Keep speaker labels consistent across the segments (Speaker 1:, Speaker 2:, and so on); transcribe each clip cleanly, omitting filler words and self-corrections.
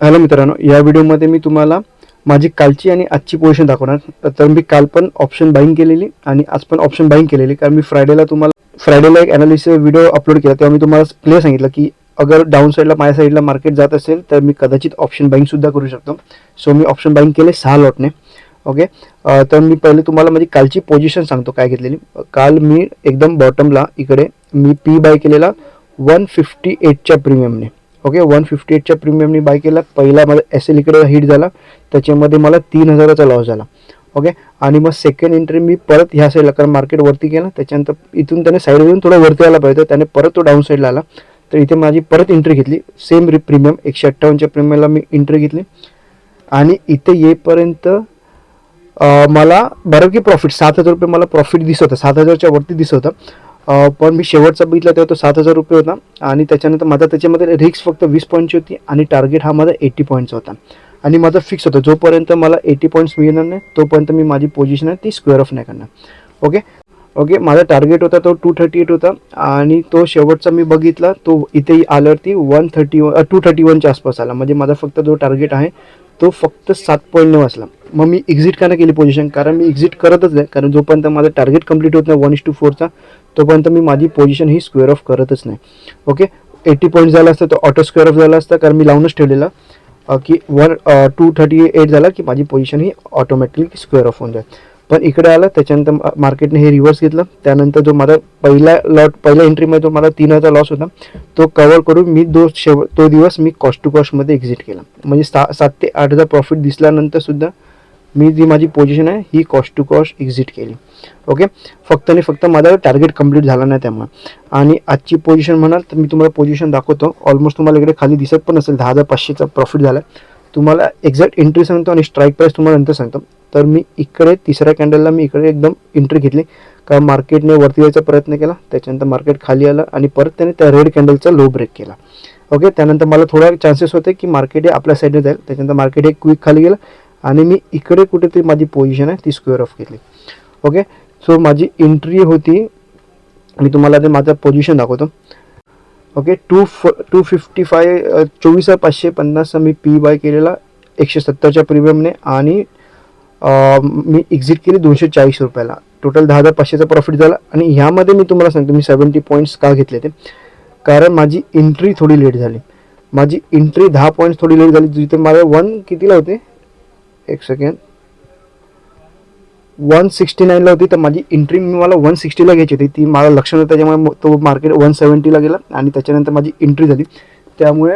Speaker 1: Hello मित्रांनो, या व्हिडिओमध्ये मी तुम्हाला माझी कालची आणि आजची पोझिशन दाखवणार. तर मी काल पण ऑप्शन बाईंग केलेली आणि आज पण ऑप्शन बाईंग केलेली, कारण मी फ्रायडेला एक ॲनालिसिस व्हिडिओ अपलोड केला. तेव्हा मी तुम्हाला क्लिअर सांगितलं की अगर डाऊन साईडला माझ्या साईडला मार्केट जात असेल तर मी कदाचित ऑप्शन बाईंगसुद्धा करू शकतो. सो मी ऑप्शन बाईंग केले 6 लॉटने. ओके. तर मी पहिले तुम्हाला माझी कालची पोझिशन सांगतो काय घेतलेली. काल मी एकदम बॉटमला इकडे मी पी बाय केलेला 158च्या प्रीमियमने. ओके, 158च्या प्रीमियमनी बाय केला. पहिला माझा एस एल इकडे हिट झाला, त्याच्यामध्ये मला 3000चा लॉस झाला. ओके, आणि मग सेकंड एंट्री मी परत ह्या साईडला, कारण मार्केट वरती गेला त्याच्यानंतर इथून त्याने साईड येऊन थोडं वरती आला पाहिजे, त्याने परत तो डाऊन साईडला आला. तर इथे माझी परत एंट्री घेतली. सेम प्रीमियम 158च्या प्रीमियमला मी एंट्री घेतली आणि इथे येईपर्यंत मला बऱ्यापैकी प्रॉफिट 7000 रुपये मला प्रॉफिट दिसत होता. 7000च्या वरती दिसत होता. पण मी शेवटचा बघितला तेव्हा तो 7000 रुपये होता. आणि त्याच्यानंतर माझा त्याच्यामध्ये रिस्क फक्त 20 पॉईंटची होती आणि टार्गेट हा माझा 80 पॉईंटचा होता. आणि माझा फिक्स होता, जोपर्यंत मला 80 पॉईंट्स मिळणार नाही तोपर्यंत मी माझी पोझिशन आहे ती स्क्वेअर ऑफ नाही करणार. ओके ओके, माझा टार्गेट होता तो 238 होता आणि तो शेवटचा मी बघितला तो इथे आल्यावरती 231च्या आसपास आला. म्हणजे माझा फक्त जो टार्गेट आहे तो फक्त 7.9 वाचला. मग मी एक्झिट का नाही केली पोझिशन, कारण मी एक्झिट करतच नाही, कारण जोपर्यंत माझं टार्गेट कंप्लीट होत नाही 1:4चा तोपर्यंत मी माझी पोझिशन ही स्क्वेअर ऑफ करतच नाही. ओके, 80 पॉईंट झाला असतं तर ऑटो स्क्वेअर ऑफ झाला असता, कारण मी लावूनच ठेवलेला की 238 झाला की माझी position he automatically square of होऊन जाईल. पण इकडे आलं, त्याच्यानंतर मार्केटने हे रिव्हर्स घेतलं. त्यानंतर जो माझा पहिल्या एंट्रीमध्ये जो मला 3000 लॉस होता तो कव्हर करून मी तो दिवस मी कॉस्ट टू कॉस्टमध्ये एक्झिट केला. म्हणजे 7 ते 8,000 प्रॉफिट दिसल्यानंतर सुद्धा मी जी माझी पोझिशन आहे ही कॉस्ट टू कॉस्ट एक्झिट केली. ओके, फक्त आणि फक्त माझा टार्गेट कंप्लीट झाला नाही त्यामुळे. आणि आजची पोझिशन म्हणाल तर मी तुम्हाला पोझिशन दाखवतो. ऑलमोस्ट तुम्हाला इकडे खाली दिसत पण असेल 10,500चा प्रॉफिट झाला. तुम्हाला एक्झॅक्ट एंट्री सांगतो आणि स्ट्राईक प्राईस तुम्हाला नंतर सांगतो. तर मी इकडे तिसऱ्या कॅन्डलला मी इकडे एकदम एंट्री घेतली, कारण मार्केटने वरती यायचा प्रयत्न केला, त्याच्यानंतर मार्केट खाली आलं आणि परत त्याने त्या रेड कॅन्डलचा लो ब्रेक केला. ओके, त्यानंतर मला थोडा चान्सेस होते की मार्केट हे आपल्या साईडने जाईल. त्याच्यानंतर मार्केट हे क्विक खाली गेलं आणि मी इकडे कुठेतरी माझी पोझिशन आहे ती स्क्वेअर ऑफ घेतली. ओके, सो माझी एंट्री होती, मी तुम्हाला ते माझं पोझिशन दाखवतो. ओके, 255 24,550 मी पी बाय केलेला 170च्या प्रीमियमने आणि मी एक्झिट केली 240 रुपयाला. टोटल 10,500चा प्रॉफिट झाला. आणि ह्यामध्ये मी तुम्हाला सांगतो मी 70 पॉईंट्स का घेतले ते, कारण माझी एंट्री थोडी लेट झाली. माझी एंट्री 10 पॉईंट्स थोडी लेट झाली. जिथे मला कितीला होते, एक सेकंड, 169ला होती. तर माझी एंट्री मला 160ला घ्यायची होती, ती मला लक्षात नव्हतं, त्याच्यामुळे तो मार्केट 170ला गेला आणि त्याच्यानंतर माझी एंट्री झाली. त्यामुळे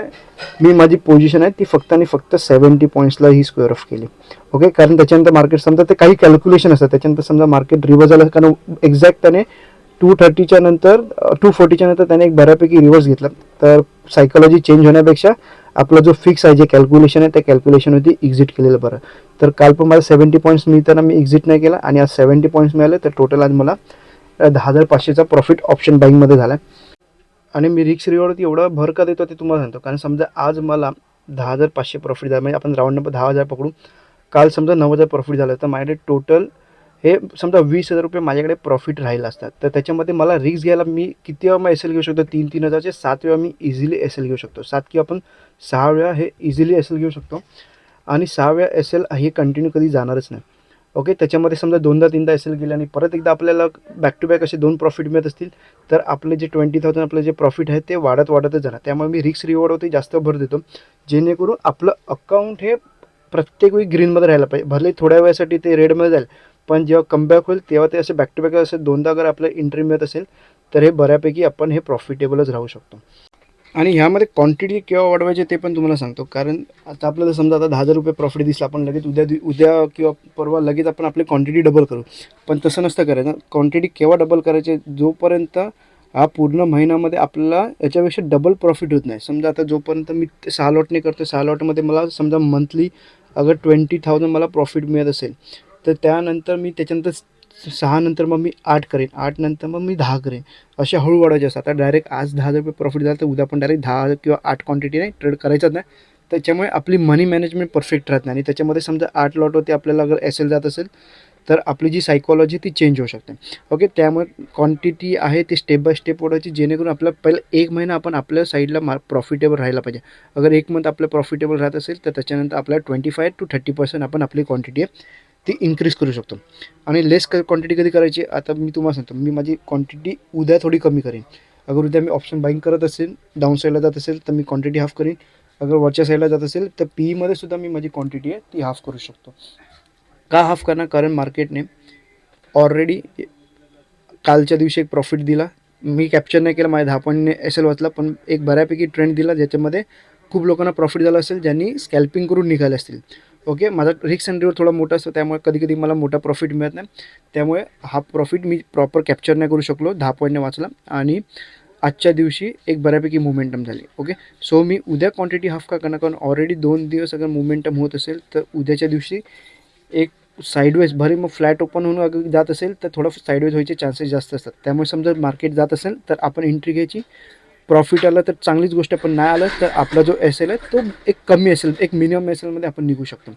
Speaker 1: मी माझी पोझिशन आहे ती फक्त आणि फक्त 70 पॉईंट्सला ही स्क्वेअर ऑफ केली. ओके, कारण त्याच्यानंतर मार्केट समजा ते काही कॅल्क्युलेशन असतं, त्याच्यानंतर समजा मार्केट रिव्हर्स झालं, कारण एक्झॅक्ट त्याने 230च्या नंतर 240च्या नंतर त्याने एक बऱ्यापैकी रिव्हर्स घेतला. तर सायकोलॉजी चेंज होण्यापेक्षा आपला जो फिक्स आहे जे कॅल्क्युलेशन आहे त्या कॅल्क्युलेशनवरती एक्झिट केलेलं बरं. तर काल पण मला 70 पॉईंट्स मिळताना मी एक्झिट नाही केला आणि आज 70 पॉईंट्स मिळाले. तर टोटल आज मला 10,500चा प्रॉफिट ऑप्शन बाईंगमध्ये झाला. आणि मी रिक्स रिवॉर्डवरती एवढा भर का देतो ते तुम्हाला सांगतो, कारण समजा आज मला 10,500 प्रॉफिट झाला, म्हणजे आपण राऊंड नंबर 10,000 पकडू, काल समजा 9,000 प्रॉफिट झालं तर माझ्याकडे टोटल हे समजा 20,000 रुपये माझ्याकडे प्रॉफिट राहिलं असतात. तर त्याच्यामध्ये मला रिस्क घ्यायला मी किती वेळा एस एल घेऊ शकतो, 3,000चे 7 वेळा मी इझिली एस एल घेऊ शकतो. 7 किंवा आपण 6 वेळा हे इझिली एस एल घेऊ शकतो. आणि 6 वेळा एस एल हे कंटिन्यू कधी जाणारच नाही. ओके, त्याच्यामध्ये समजा 2दा-3दा एस एल गेले आणि परत एकदा आपल्याला बॅक टू बॅक असे 2 प्रॉफिट मिळत असतील तर आपले जे 20,000 आपलं जे प्रॉफिट आहे ते वाढतच जाणार. त्यामुळे मी रिस्क रिवॉर्डवरती जास्त भर देतो, जेणेकरून आपलं अकाउंट हे प्रत्येक वेळी ग्रीनमध्ये राहायला पाहिजे. भले थोड्या वेळासाठी ते रेडमध्ये जाईल, पण जेव्हा कमबॅक होईल तेव्हा ते असे बॅक टू बॅक असे 2दा अगर आपलं एंट्री मिळत असेल तर हे बऱ्यापैकी आपण हे प्रॉफिटेबलच राहू शकतो. आणि ह्यामध्ये क्वांटिटी केव्हा वाढवायचे ते पण तुम्हाला सांगतो, कारण आता आपल्याला समजा आता 10,000 रुपये प्रॉफिट दिसला, आपण लगेच उद्या किंवा परवा लगेच आपण आपली क्वांटिटी डबल करू. पण तसं नसतं करायचं. क्वांटिटी केव्हा डबल करायचे, जोपर्यंत हा पूर्ण महिन्यामध्ये आपल्याला याच्यापेक्षा डबल प्रॉफिट होत नाही. समजा आता जोपर्यंत मी 6 लॉटने करतो, 6 लॉटमध्ये मला समजा मंथली अगर 20,000 मला प्रॉफिट मिळत असेल तर त्यानंतर मी त्याच्यानंतर 6 नंतर मग मी 8 करेन, 8 नंतर मग मी 10 करेन, असे हळू वाढवायचे असतात. आता डायरेक्ट आज 10,000 रुपये प्रॉफिट झालं तर उद्या पण डायरेक्ट 10 किंवा 8 क्वांटिटी नाही ट्रेड करायचाच नाही. त्याच्यामुळे आपली मनी मॅनेजमेंट परफेक्ट राहत नाही. आणि त्याच्यामध्ये समजा 8 लॉटवरती आपल्याला अगर एस एल जात असेल तर आपली जी सायकॉलॉजी ती चेंज होऊ शकते. ओके, त्यामुळे क्वांटिटी आहे ती स्टेप बाय स्टेप वाढवायची, जेणेकरून आपलं पहिलं 1 महिना आपण आपल्या साईडला प्रॉफिटेबल राहायला पाहिजे. अगर 1 मंथ आपलं प्रॉफिटेबल राहत असेल तर त्याच्यानंतर आपल्याला 25% to 30% आपण आपली क्वांटिटी आहे ती इन्क्रीज करू शकतो. आणि लेस क्वांटिटी कधी करायची, आता मी तुम्हाला सांगतो, मी माझी क्वांटिटी उद्या थोडी कमी करेन. अगर उद्या मी ऑप्शन बाईंग करत असेल, डाऊन साईडला जात असेल तर मी क्वांटिटी हाफ करीन. अगर वरच्या साईडला जात असेल तर पीईमध्ये सुद्धा मी माझी क्वांटिटी आहे ती हाफ करू शकतो. का हाफ करणार? कारण मार्केटने ऑलरेडी कालच्या दिवशी एक प्रॉफिट दिला. मी कॅप्चर नाही केलं, माझ्या 10 पॉईंटने एस एल वाचला, पण एक बऱ्यापैकी ट्रेंड दिला ज्याच्यामध्ये खूप लोकांना प्रॉफिट झाला असेल, ज्यांनी स्कॅल्पिंग करून निघाले असतील. ओके, माझा रिस्क अँड रिवॉर्ड थोडा मोठा असतो, त्यामुळे कधी कधी मला मोठा प्रॉफिट मिळत नाही. त्यामुळे हा प्रॉफिट मी प्रॉपर कॅप्चर नाही करू शकलो, 10 पॉईंटने वाचला आणि आजच्या दिवशी एक बऱ्यापैकी मोमेंटम झाली. ओके, सो मी उद्या क्वांटिटी हाफ का करणार? कारण ऑलरेडी 2 दिवस अगर मोमेंटम होत असेल तर उद्याच्या दिवशी एक साईडवेज भरे मग फ्लॅट ओपन होऊन अगर जात असेल तर थोडं साईडवेज व्हायचे चान्सेस जास्त असतात. त्यामुळे समजा मार्केट जात असेल तर आपण एंट्री घ्यायची. प्रॉफिट आलं तर चांगलीच गोष्ट, पण नाही आलं तर आपला जो एस एल आहे तो एक कमी असेल, एक मिनिमम एस एलमध्ये आपण निघू शकतो.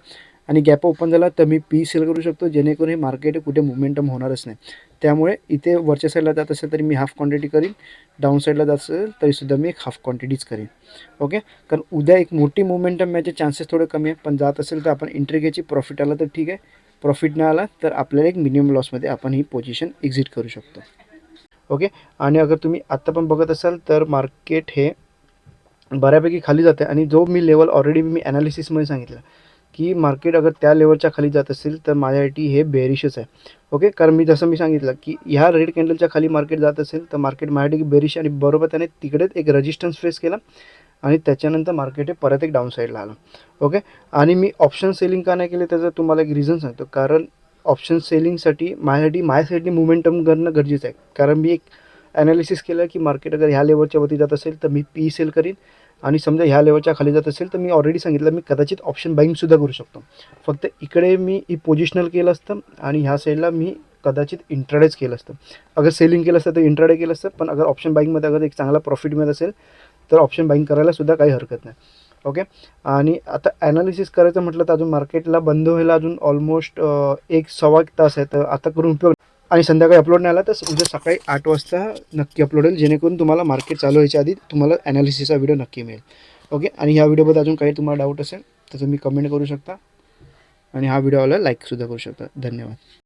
Speaker 1: आणि गॅप ओपन झाला तर मी पी सेल करू शकतो, जेणेकरून हे मार्केट कुठे मोमेंटम होणारच नाही. त्यामुळे इथे वरच्या साईडला जात असेल तरी मी हाफ क्वांटिटी करीन, डाऊन साईडला जात असेल तरीसुद्धा मी एक हाफ क्वांटिटीच करीन. ओके, कारण उद्या एक मोठी मोमेंटम याचे चान्सेस थोडे कमी आहे, पण जात असेल तर आपण एंट्री घ्यायची. प्रॉफिट आला तर ठीक आहे, प्रॉफिट नाही आला तर आपल्याला एक मिनिमम लॉसमध्ये आपण ही पोझिशन एक्झिट करू शकतो. ओके, आणि अगर तुम्ही आत्ता पण बघत असाल तर मार्केट हे बऱ्यापैकी खाली जाते. आणि जो मी लेवल ऑलरेडी मी ॲनालिसिसमध्ये सांगितलं की मार्केट अगर त्या लेवलच्या खाली जात असेल तर माझ्यासाठी हे बेरिशच आहे. ओके, कारण मी जसं मी सांगितलं की ह्या रेड कॅन्डलच्या खाली मार्केट जात असेल तर मार्केट माझ्यासाठी बेरिश, आणि बरोबर त्याने तिकडेच एक रेजिस्टन्स फेस केला आणि त्याच्यानंतर मार्केट हे परत एक डाऊन साईडला आलं. ओके, आणि मी ऑप्शन सेलिंग का नाही केले त्याचं तुम्हाला एक रिझन सांगतो. कारण ऑप्शन सेलिंगसाठी माझ्यासाठी मोमेंटम करणं गरजेचं आहे. कारण मी एक ॲनालिसिस केलं की मार्केट अगर ह्या लेवलच्या वरती जात असेल तर मी पी सेल करीन, आणि समजा ह्या लेवलच्या खाली जात असेल तर मी ऑलरेडी सांगितलं मी कदाचित ऑप्शन बाईंगसुद्धा करू शकतो. फक्त इकडे मी पोजिशनल केलं असतं आणि ह्या साईडला मी कदाचित इंट्राडेच केलं असतं. अगर सेलिंग केलं असतं तर इंट्राडे केलं असतं, पण अगर ऑप्शन बाईंगमध्ये अगर एक चांगला प्रॉफिट मिळत असेल तर ऑप्शन बाईंग करायला सुद्धा काही हरकत नाही. ओके, आणि आता ॲनालिसिस करायचं म्हटलं तर अजून मार्केटला बंद व्हायला अजून ऑलमोस्ट 1-1.25 तास आहे. तर आता करून उपयोग, आणि संध्याकाळी अपलोड नाही आला तर उद्या सकाळी 8 वाजता नक्की अपलोड होईल, जेणेकरून तुम्हाला मार्केट चालू व्हायच्या आधी तुम्हाला ॲनालिसिसचा व्हिडिओ नक्की मिळेल. ओके, आणि ह्या व्हिडिओबद्दल अजून काही तुम्हाला डाऊट असेल तर तुम्ही कमेंट करू शकता, आणि हा व्हिडिओला लाईकसुद्धा करू शकता. धन्यवाद.